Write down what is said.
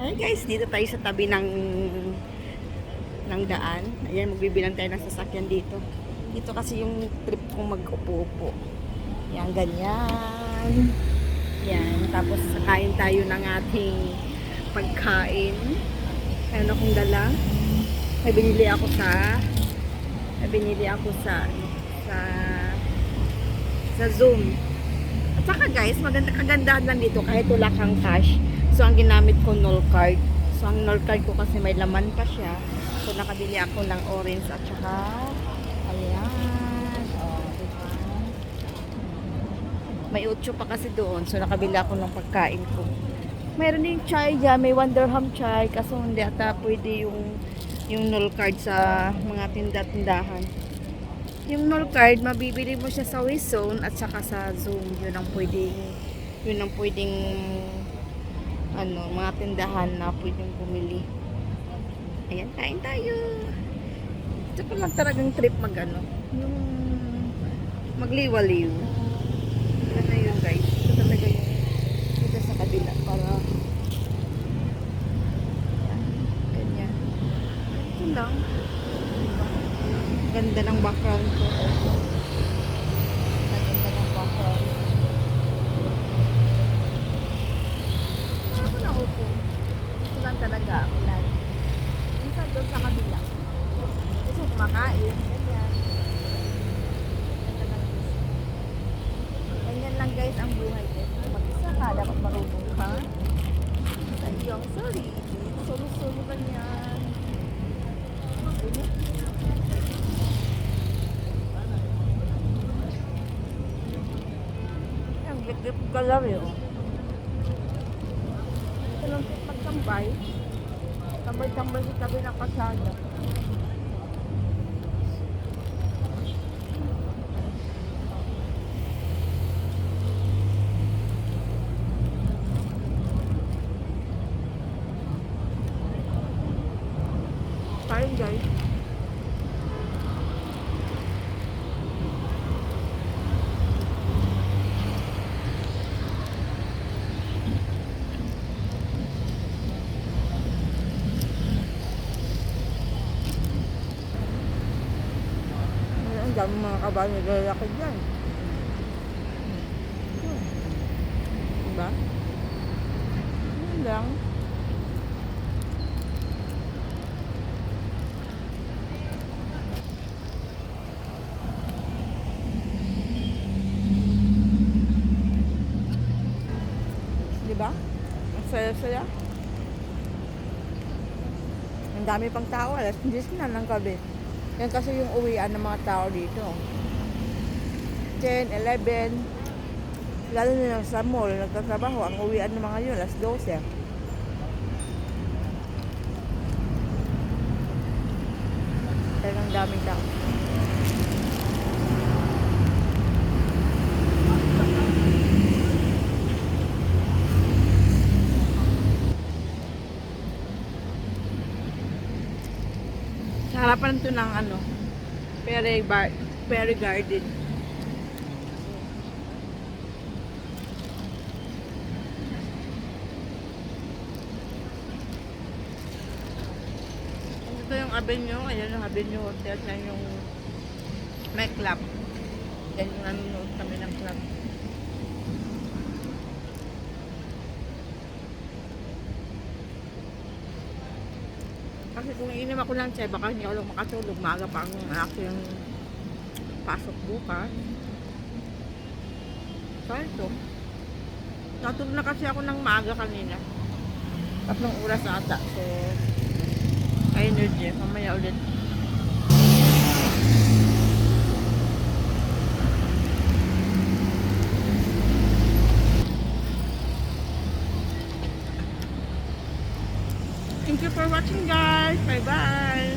Hi guys, dito tayo sa tabi ng daan. Ayan, magbibilang tayo ng sasakyan dito. Dito kasi yung trip kong mag-upo-upo. Yan, ganyan. Yan, tapos kain tayo ng ating pagkain. Ano kong dala? May binili ako sa sa sa Zoom. At saka guys, kagandahan lang dito kahit wala kang cash. So, ang ginamit ko, null card. So, ang null card ko kasi may laman pa siya. So, nakabili ako ng orange at saka, ayan. O, diba? May 8 pa kasi doon. So, nakabili ako ng pagkain ko. Mayroon din chai dyan. May 1 dirham chai. Kaso, hindi ata pwede yung null card sa mga tinda-tindahan. Yung null card, mabibili mo siya sa Wizone at saka sa Zoom. Yun ang pwedeng mga tindahan na pwedeng bumili. Ayan, kain tayo. Ito pa lang talagang trip yung magliwaliw. Ano yun guys? Ito talaga yung dito sa kabila para ganyan. Ito lang. Ganda ng background ko. Ganda ng background. Ako na upo. Ito lang talaga ako lagi. Minsan doon sa kabila. Kasi kumakain. Ganyan. Ganyan lang guys ang buhay ko. Mag-isa ka, dapat marunong ka. Sa iyong sarili. Solo-solo ganyan. Ang gigip galaw yun. Ito lang pagtambay. Tambay-tambay sa tabi ng kasada. Kain guys. Ang dami mga kabayo lalaki dyan. Diba? Yan lang. Diba? Ang saya-saya. Ang dami pang tao. Alas 10 na ng gabi. Yan kasi yung uwian ng mga tao dito. 10, 11. Lalo na sa mall, nagtatrabaho. Ang uwian ng mga yun, alas 12. Talagang daming tao. Sa harapan ito ng Perry Garden. Ito yung Avenue, ayan yung Avenue Hotel, yan yung may club. Yan yung nanonood kami ng club. Kasi kung iinom ako ng chai, baka hindi ako lang makatulog. Maaga pa ang aking pasok bukas. Kaya ito. Natulog na kasi ako ng maaga kanina. 3 oras ata. So, energy. Mamaya ulit. Thank you for watching guys. Bye bye.